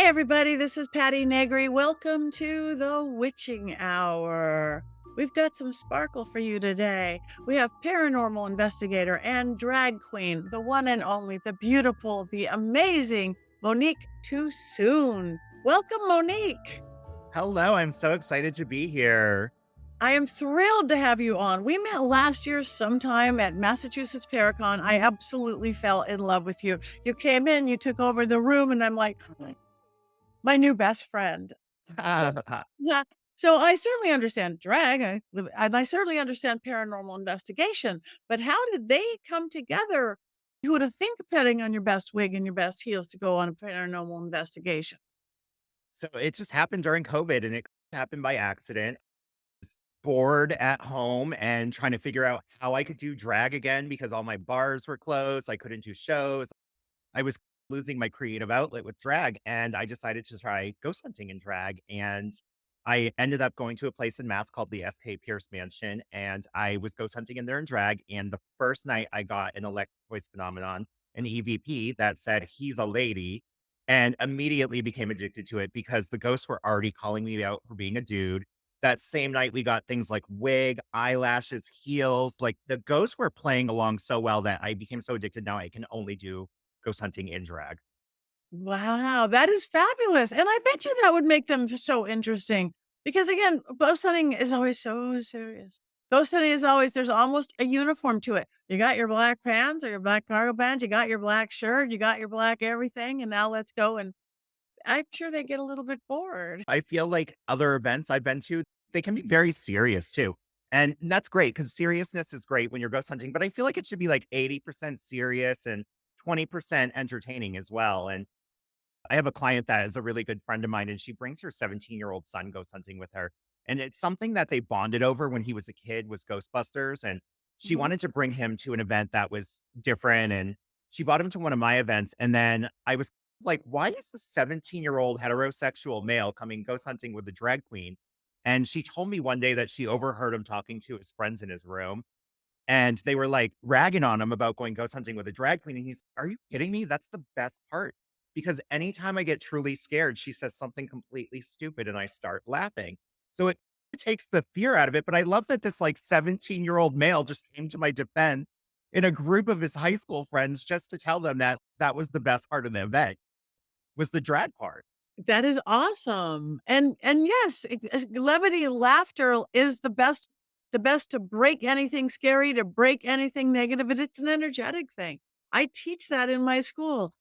Hey, everybody, this is Patti Negri. Welcome to the Witching Hour. We've got some sparkle for you today. We have paranormal investigator and drag queen, the one and only, the beautiful, the amazing Monique Toosoon. Welcome, Monique. Hello, I'm so excited to be here. I am thrilled to have you on. We met last year sometime at Massachusetts Paracon. I absolutely fell in love with you. You came in, you took over the room, and I'm like, my new best friend. Yeah. So I certainly understand drag, and I certainly understand paranormal investigation, but how did they come together? You would have think putting on your best wig and your best heels to go on a paranormal investigation. So it just happened during COVID and it happened by accident. Bored at home and trying to figure out how I could do drag again because all my bars were closed. I couldn't do shows. I was losing my creative outlet with drag, and I decided to try ghost hunting in drag. And I ended up going to a place in Mass called the SK Pierce Mansion, and I was ghost hunting in there in drag. And the first night, I got an electric voice phenomenon, an EVP that said he's a lady, and immediately became addicted to it because the ghosts were already calling me out for being a dude. That same night, we got things like wig, eyelashes, heels. Like the ghosts were playing along so well that I became so addicted. Now I can only do ghost hunting in drag. Wow, that is fabulous, and I bet you that would make them so interesting because, again, ghost hunting is always so serious. Ghost hunting is always there's almost a uniform to it. You got your black pants or your black cargo pants, you got your black shirt, you got your black everything, and now let's go, and I'm sure they get a little bit bored. I feel like other events I've been to, they can be very serious too. And that's great because seriousness is great when you're ghost hunting, but I feel like it should be like 80% serious and 20% entertaining as well. And I have a client that is a really good friend of mine, and she brings her 17-year-old son ghost hunting with her. And it's something that they bonded over when he was a kid was Ghostbusters. And she Mhm. wanted to bring him to an event that was different. And she brought him to one of my events. And then I was like, why is the 17-year-old heterosexual male coming ghost hunting with the drag queen? And she told me one day that she overheard him talking to his friends in his room. And they were, like, ragging on him about going ghost hunting with a drag queen, and he's, "Are you kidding me? That's the best part." Because anytime I get truly scared, she says something completely stupid, and I start laughing. So it takes the fear out of it, but I love that this, like, 17-year-old male just came to my defense in a group of his high school friends just to tell them that that was the best part of the event, was the drag part. That is awesome, and yes, levity and laughter is the best to break anything scary, to break anything negative, but it's an energetic thing. I teach that in my school.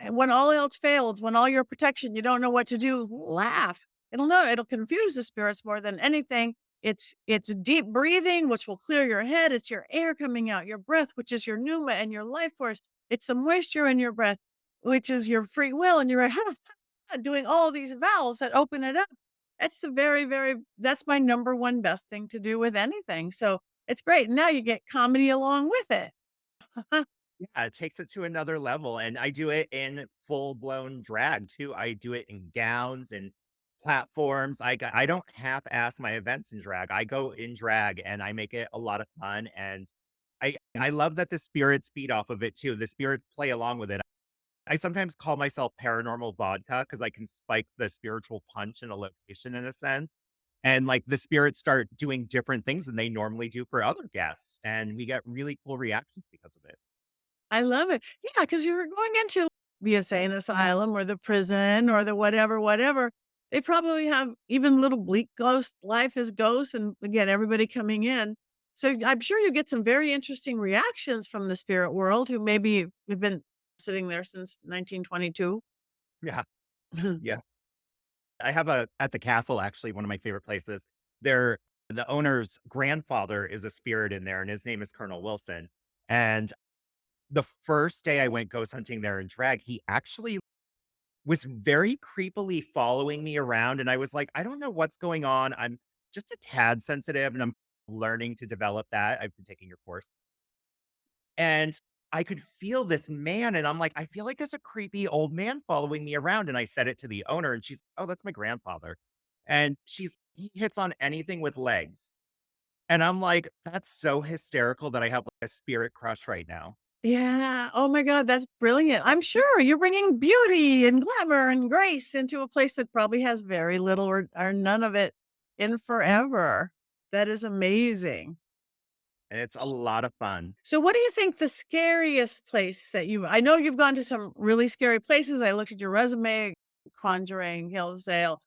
When all else fails, when all your protection, you don't know what to do, laugh. It'll confuse the spirits more than anything. It's deep breathing, which will clear your head. It's your air coming out, your breath, which is your pneuma and your life force. It's the moisture in your breath, which is your free will, and you're doing all these vowels that open it up. That's the that's my number one best thing to do with anything. So it's great. Now you get comedy along with it. Yeah, it takes it to another level, and I do it in full-blown drag too. I do it in gowns and platforms. I don't half-ass my events in drag. I go in drag, and I make it a lot of fun, and I love that the spirits feed off of it too. The spirits play along with it. I sometimes call myself paranormal vodka because I can spike the spiritual punch in a location in a sense, and, like, the spirits start doing different things than they normally do for other guests, and we get really cool reactions because of it. I love it. Yeah, because you're going into the insane asylum or the prison or the whatever, whatever. They probably have even little bleak ghost life as ghosts, and again, everybody coming in. So I'm sure you get some very interesting reactions from the spirit world who maybe have been sitting there since 1922. Yeah, yeah. I have a at the castle, actually, one of my favorite places. There the owner's grandfather is a spirit in there, and his name is Colonel Wilson. And the first day I went ghost hunting there in drag, he actually was very creepily following me around, and I was like, "I don't know what's going on. I'm just a tad sensitive, and I'm learning to develop that." I've been taking your course. And I could feel this man, and I'm like, "I feel like there's a creepy old man following me around," and I said it to the owner, and she's, "Oh, that's my grandfather." And he hits on anything with legs. And I'm like, "That's so hysterical that I have, like, a spirit crush right now." Yeah. Oh my god, that's brilliant. I'm sure you're bringing beauty and glamour and grace into a place that probably has very little or none of it in forever. That is amazing. And it's a lot of fun. So what do you think the scariest place that I know you've gone to some really scary places. I looked at your resume, Conjuring, Hillsdale.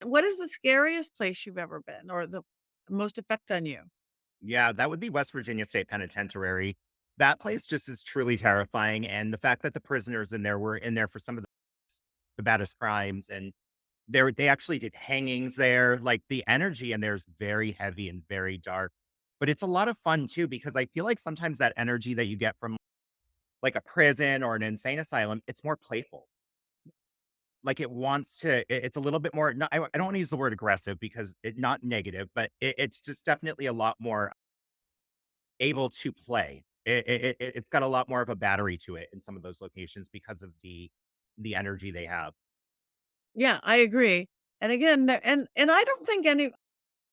What is the scariest place you've ever been or the most effect on you? Yeah, that would be West Virginia State Penitentiary. That place just is truly terrifying, and the fact that the prisoners in there were in there for some of the baddest crimes, and they actually did hangings there, like, the energy in there is very heavy and very dark, but it's a lot of fun too because I feel like sometimes that energy that you get from, like, a prison or an insane asylum, it's more playful. Like, it wants to it's a little bit more not I don't wanna use the word aggressive because not negative, but it's just definitely a lot more able to play. It's got a lot more of a battery to it in some of those locations because of the energy they have. Yeah, I agree. And again, and I don't think any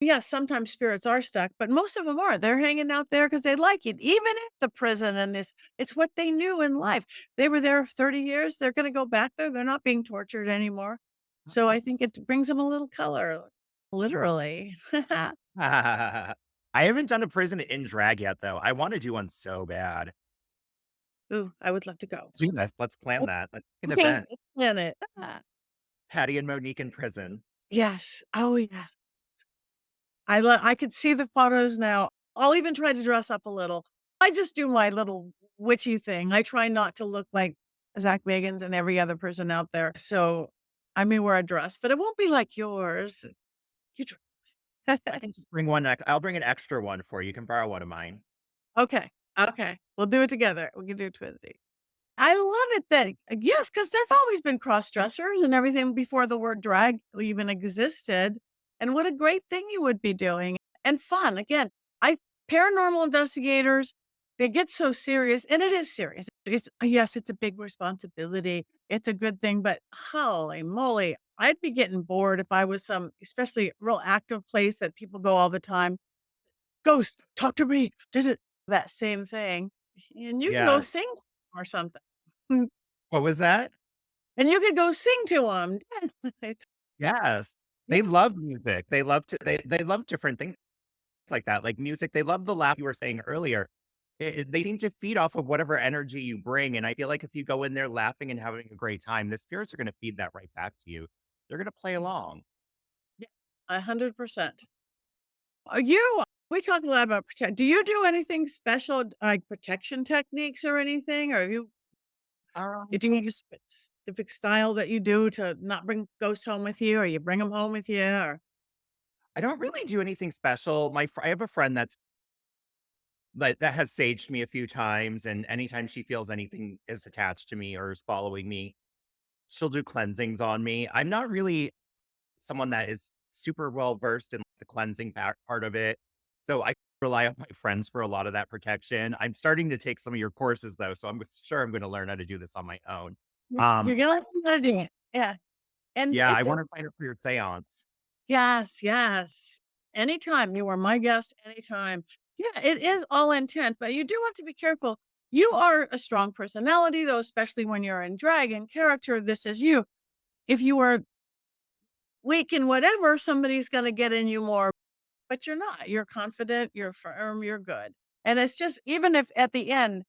yes, sometimes spirits are stuck, but most of them are. They're hanging out there because they like it. Even at the prison and this, it's what they knew in life. They were there 30 years. They're going to go back there. They're not being tortured anymore. So I think it brings them a little color, literally. I haven't done a prison in drag yet, though. I wanna do one so bad. Ooh, I would love to go. Do this. Let's plan that. Let's make an Okay, event. let's plan it. Patty and Monique in prison. Yes. Oh, yeah. I could see the photos now. I'll even try to dress up a little. I just do my little witchy thing. I try not to look like Zach Bagans and every other person out there. So I may wear a dress, but it won't be like yours. You dress. I can just bring one I'll bring an extra one for you. You can borrow one of mine. Okay. Okay. We'll do it together. We can do twinsy. I love it that yes, because 'cause there've always been cross dressers and everything before the word drag even existed, and what a great thing you would be doing, and fun, again, I paranormal investigators, they get so serious, and it is serious. It's yes, it's a big responsibility, it's a good thing, but holy moly, I'd be getting bored if I was some especially real active place that people go all the time. "Ghost, talk to me." Does it that same thing, and you can go Yes. sing or something. What was that? And you could go sing to 'em. It's Yes. yeah, They love music. They love different things like that, like music. They love the laugh you were saying earlier. They seem to feed off of whatever energy you bring, and I feel like if you go in there laughing and having a great time, the spirits are gonna feed that right back to you. They're gonna play along. yeah, 100%. Are you we talk a lot about do you do anything special, like protection techniques or anything? Or have you Um, do you have a specific style that you do to not bring ghosts home with you, or you bring them home with you, or I don't really do anything special. I have a friend that has saged me a few times, and anytime she feels anything is attached to me or is following me, she'll do cleansings on me. I'm not really someone that is super well versed in the cleansing part of it, so I rely on my friends for a lot of that protection. I'm starting to take some of your courses though, so I'm sure I'm gonna learn how to do this on my own. you're Um, gonna learn how to do it. Yeah, and yeah, I it's wanna sign up for your seance. yes, yes. Anytime, you are my guest anytime. Yeah, it is all intent, but you do have to be careful. You are a strong personality, though, especially when you're in drag and character. This is you. If you are weak in whatever, somebody's going to get in you more, but you're not. You're confident, you're firm, you're good. And it's just, even if at the end,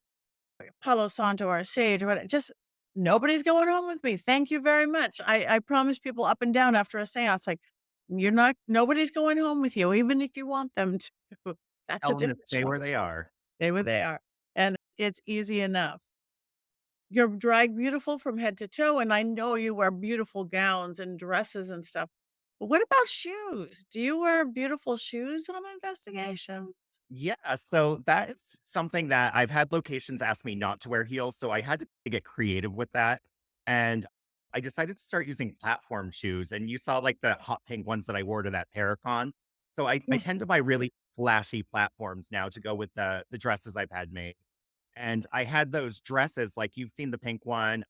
Palo Santo or a sage or whatever, just nobody's going home with me. Thank you very much. I promise people up and down after a seance, like, you're not, nobody's going home with you, even if you want them to. That's a Tell them to different stay where story. they are. Stay where they are. And it's easy enough. You're drag beautiful from head to toe, and I know you wear beautiful gowns and dresses and stuff. But what about shoes? Do you wear beautiful shoes on investigation? Yeah, so that's something that I've had locations ask me not to wear heels, so I had to get creative with that, and I decided to start using platform shoes, and you saw, like, the hot pink ones that I wore to that Paracon. So I Yes. tend to buy really flashy platforms now to go with the dresses I've had made, and I had those dresses, like, you've seen the pink one.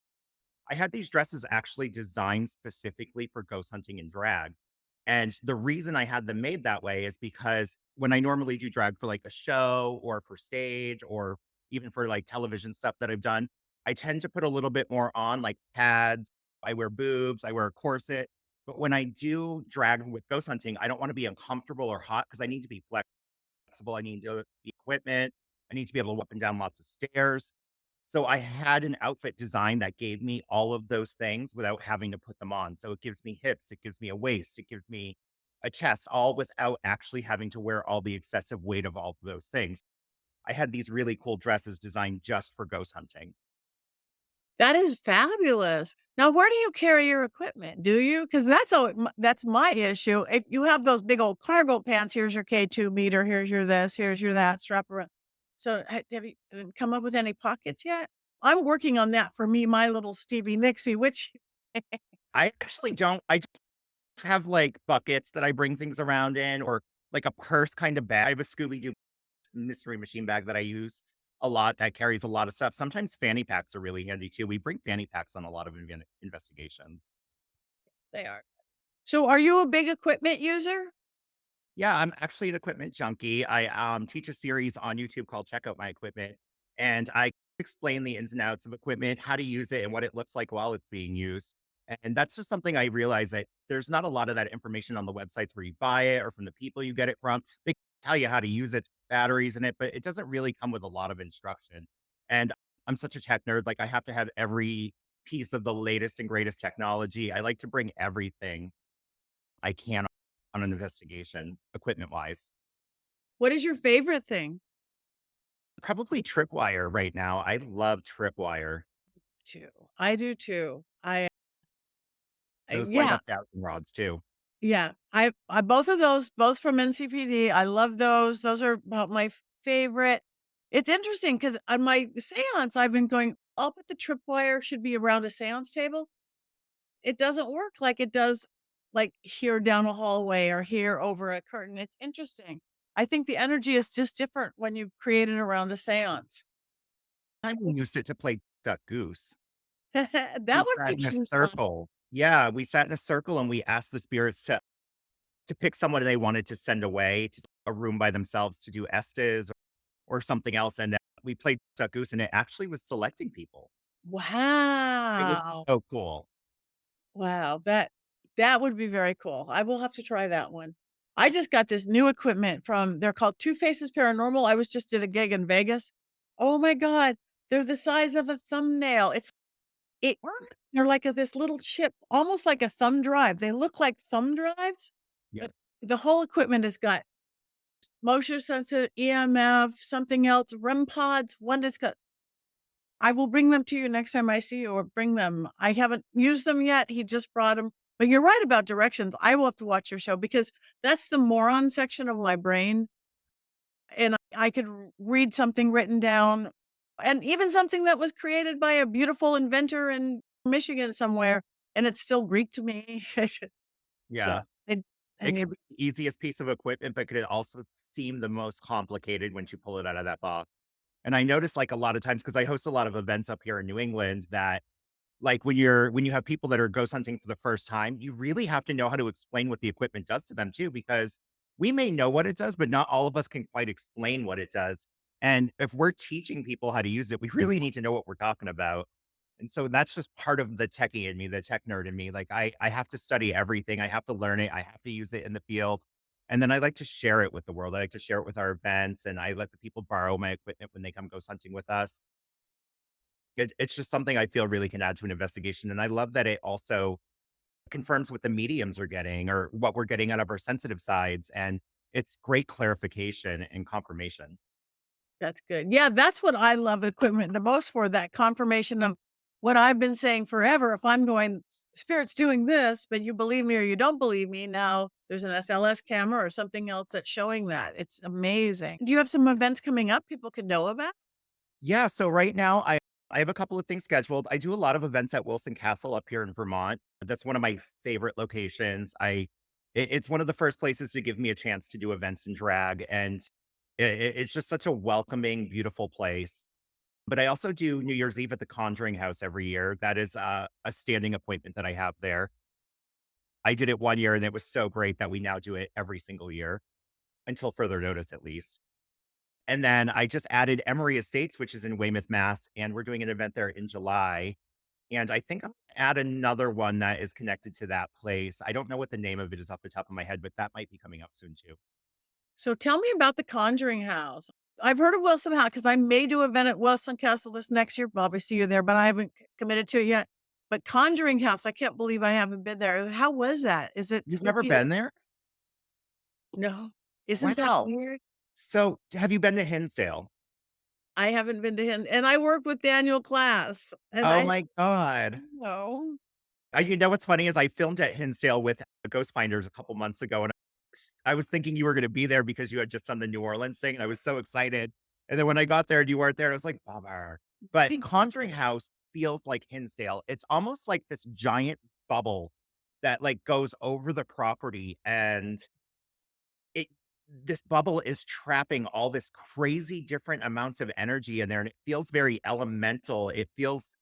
I had these dresses actually designed specifically for ghost hunting and drag. And the reason I had them made that way is because when I normally do drag for like a show or for stage or even for like television stuff that I've done, I tend to put a little bit more on, like pads. I wear boobs, I wear a corset. But when I do drag with ghost hunting, I don't want to be uncomfortable or hot because I need to be flexible. I need the equipment. I need to be able to up and down lots of stairs. So I had an outfit design that gave me all of those things without having to put them on. So it gives me hips, it gives me a waist, it gives me a chest, all without actually having to wear all the excessive weight of all of those things. I had these really cool dresses designed just for ghost hunting. That is fabulous. Now, where do you carry your equipment? Do you? Because that's my issue. If you have those big old cargo pants, here's your K2 meter, here's your this, here's your that, strap around. So, have you come up with any pockets yet? I'm working on that for me, my little Stevie Nixie, which I actually don't. I just have like buckets that I bring things around in, or like a purse kind of bag. I have a Scooby Doo mystery machine bag that I use a lot that carries a lot of stuff. Sometimes fanny packs are really handy too. We bring fanny packs on a lot of investigations. they are. So, are you a big equipment user? Yeah, I'm actually an equipment junkie. I teach a series on YouTube called Check Out My Equipment, and I explain the ins and outs of equipment, how to use it, and what it looks like while it's being used. And that's just something I realize that there's not a lot of that information on the websites where you buy it or from the people you get it from. They tell you how to use it, batteries in it, but it doesn't really come with a lot of instruction. And I'm such a tech nerd, like I have to have every piece of the latest and greatest technology. I like to bring everything I can on an investigation, equipment wise. What is your favorite thing? Probably tripwire right now. I love tripwire. Too. I do too. Those light Yeah. up dowsing rods too. Yeah, I both of those, both from NCPD, I love those. Those are about my favorite. It's interesting because on my seance, I've been going, "I'll bet the tripwire should be around a seance table." It doesn't work like it does, like, here down a hallway or here over a curtain. It's interesting. I think the energy is just different when you create it around a seance. I used it to play duck goose. That We would sat be in a true fun. circle. Yeah, we sat in a circle and we asked the spirits to pick someone they wanted to send away to a room by themselves to do Estes or something else. And we played duck goose and it actually was selecting people. It was Wow. so cool. Wow, that would be very cool. I will have to try that one. I just got this new equipment from they're called Two Faces Paranormal. I was just did a gig in Vegas. Oh my god, they're the size of a thumbnail. It What? they're like this little chip, almost like a thumb drive. They look like thumb drives, Yeah. but the whole equipment has got motion sensor, EMF, something else, REM pods, one that's got I will bring them to you next time I see you or bring them. I haven't used them yet. He just brought them. But you're right about directions. I will have to watch your show because that's the moron section of my brain. And I could read something written down and even something that was created by a beautiful inventor in Michigan somewhere. And it's still Greek to me. So Yeah. I It need can be the easiest piece of equipment, but could it also seem the most complicated once you pull it out of that box? And I notice like a lot of times because I host a lot of events up here in New England that like when you have people that are ghost hunting for the first time, you really have to know how to explain what the equipment does to them too, because we may know what it does, but not all of us can quite explain what it does. And if we're teaching people how to use it, we really need to know what we're talking about. And so that's just part of the techie in me, the tech nerd in me. Like I have to study everything. I have to learn it. I have to use it in the field. And then I like to share it with the world. I like to share it with our events and I let the people borrow my equipment when they come ghost hunting with us. It's just something I feel really can add to an investigation. And I love that it also confirms what the mediums are getting or what we're getting out of our sensitive sides. And it's great clarification and confirmation. That's good. Yeah, that's what I love equipment the most for, that confirmation of what I've been saying forever. If I'm going, "Spirit's doing this," but you believe me or you don't believe me, now there's an SLS camera or something else that's showing that. It's amazing. Do you have some events coming up people could know about? Yeah, so right now I have a couple of things scheduled. I do a lot of events at Wilson Castle up here in Vermont. That's one of my favorite locations. It's one of the first places to give me a chance to do events in drag, and it's just such a welcoming, beautiful place. But I also do New Year's Eve at the Conjuring House every year. That is a standing appointment that I have there. I did it one year, and it was so great that we now do it every single year until further notice, at least. And then I just added Emory Estates, which is in Weymouth, Mass, and we're doing an event there in July. And I think I'm gonna add another one that is connected to that place. I don't know what the name of it is off the top of my head, but that might be coming up soon too. So tell me about the Conjuring House. I've heard of Wilson House because I may do an event at Wilson Castle this next year. Probably see you there, but I haven't committed to it yet. But Conjuring House, I can't believe I haven't been there. How was that? Is it You've never spooky? been there? No. Isn't that Wow. weird? So have you been to Hinsdale? I haven't been to him, and I work with Daniel Class, and Oh I my God. know. You know what's funny is I filmed at Hinsdale with Ghost Finders a couple months ago, and I was thinking you were gonna be there because you had just done the New Orleans thing, and I was so excited. And then when I got there and you weren't there, I was like, "Bummer." But Conjuring House feels like Hinsdale. It's almost like this giant bubble that, like, goes over the property, and it this bubble is trapping all this crazy different amounts of energy in there, and it feels very elemental. It feels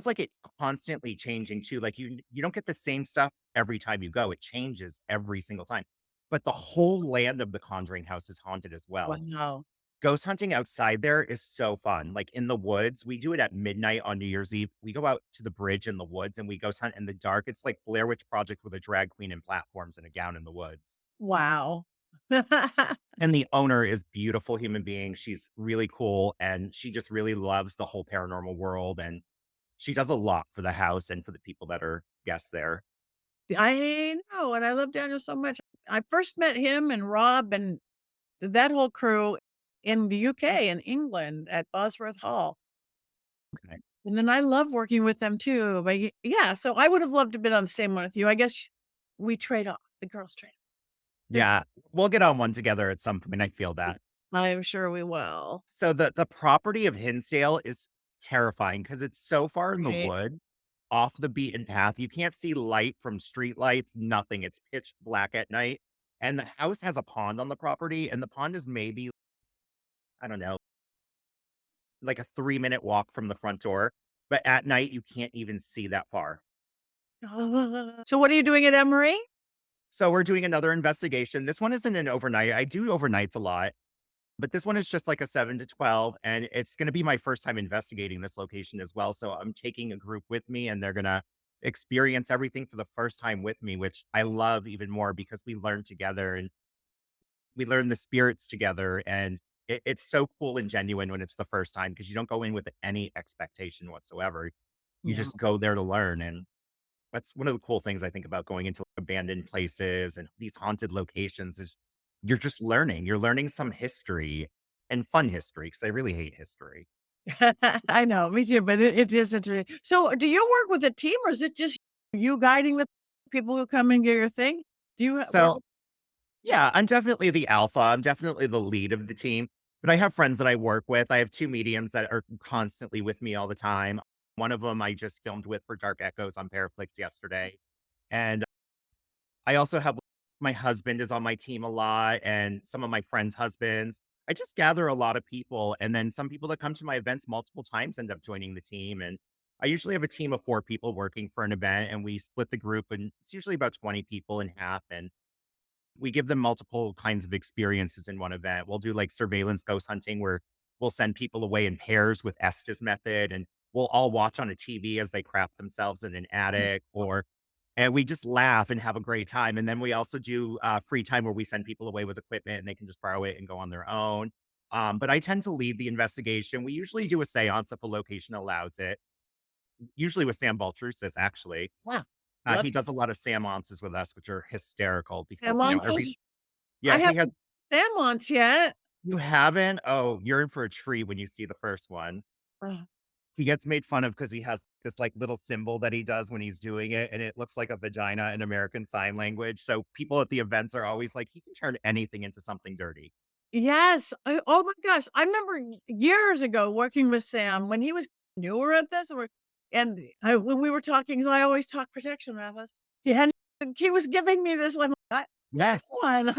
like it's constantly changing too. Like you don't get the same stuff every time you go. It changes every single time. But the whole land of the Conjuring House is haunted as well. Wow. Ghost hunting outside there is so fun. Like in the woods, we do it at midnight on New Year's Eve. We go out to the bridge in the woods and we ghost hunt in the dark. It's like Blair Witch Project with a drag queen and platforms and a gown in the woods. Wow. And the owner is beautiful human being. She's really cool, and she just really loves the whole paranormal world, and she does a lot for the house and for the people that are guests there. I know, and I love Daniel so much. I first met him and Rob and that whole crew in the UK, in England at Bosworth Hall, Okay. and then I love working with them too, but yeah, so I would have loved to been on the same one with you. I guess we trade off, the girls trade off. Yeah, we'll get on one together at some point, I feel that. I'm sure we will. So the property of Hinsdale is terrifying because it's so far in the Right. wood, off the beaten path. You can't see light from street lights, nothing. It's pitch black at night, and the house has a pond on the property, and the pond is maybe, I don't know, like a 3-minute walk from the front door, but at night, you can't even see that far. So what are you doing at Emory? So we're doing another investigation. This one isn't an overnight. I do overnights a lot, but this one is just like a 7 to 12, and it's gonna be my first time investigating this location as well, so I'm taking a group with me, and they're gonna experience everything for the first time with me, which I love even more because we learn together and we learn the spirits together, and it's so cool and genuine when it's the first time because you don't go in with any expectation whatsoever. You Yeah. just go there to learn, and that's one of the cool things I think about going into abandoned places and these haunted locations is you're just learning. You're learning some history and fun history because I really hate history. I know, me too, but it is interesting. So, do you work with a team or is it just you guiding the people who come and get your thing? Do you work So, yeah, I'm definitely the alpha. I'm definitely the lead of the team, but I have friends that I work with. I have 2 mediums that are constantly with me all the time. One of them I just filmed with for Dark Echoes on Paraflix yesterday, and I also have my husband is on my team a lot and some of my friends' husbands. I just gather a lot of people, and then some people that come to my events multiple times end up joining the team, and I usually have a team of 4 people working for an event, and we split the group, and it's usually about 20 people in half, and we give them multiple kinds of experiences in one event. We'll do like surveillance ghost hunting where we'll send people away in pairs with Estes method and we'll all watch on a TV as they crap themselves in an attic or and we just laugh and have a great time. And then we also do free time where we send people away with equipment and they can just borrow it and go on their own. But I tend to lead the investigation. We usually do a seance if a location allows it, usually with Sam Baltrusis, actually. wow, He love does a lot of Sam-onces with us, which are hysterical because, Salmonches? I yeah, he has haven't Salmons yet. you haven't? Oh, you're in for a treat when you see the first one. Ugh. He gets made fun of because he has this, like, little symbol that he does when he's doing it, and it looks like a vagina in American Sign Language, so people at the events are always like, "He can turn anything into something dirty." Yes. Oh my gosh, I remember years ago working with Sam when he was newer at this, and when we were talking, 'cause I always talk protection with us. Yeah, and he was giving me this like, Yes. one.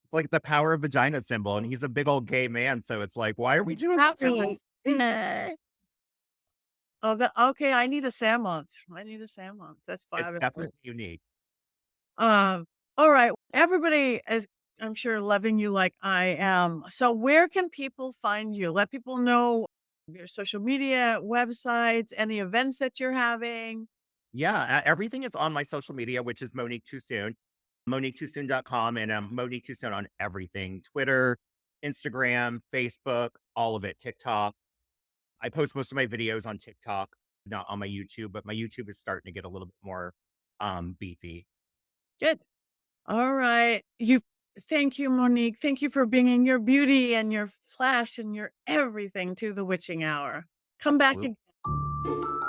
It's like the power of vagina symbol, and he's a big old gay man, so it's like, "Why are we doing that symbol?" Fabulous. Oh, okay, I need a Salmons. I need a Salmons. That's It's fabulous. definitely unique. Um, all right. Everybody is I'm sure loving you like I am. So where can people find you? Let people know your social media, websites, any events that you're having. Yeah, everything is on my social media, which is Monique Toosoon, MoniqueToosoon.com, and Monique Toosoon on everything: Twitter, Instagram, Facebook, all of it, TikTok. I post most of my videos on TikTok, not on my YouTube, but my YouTube is starting to get a little bit more beefy. Good. All right. Thank you, Monique. Thank you for bringing your beauty and your flash and your everything to the witching hour. Come back Absolutely. again.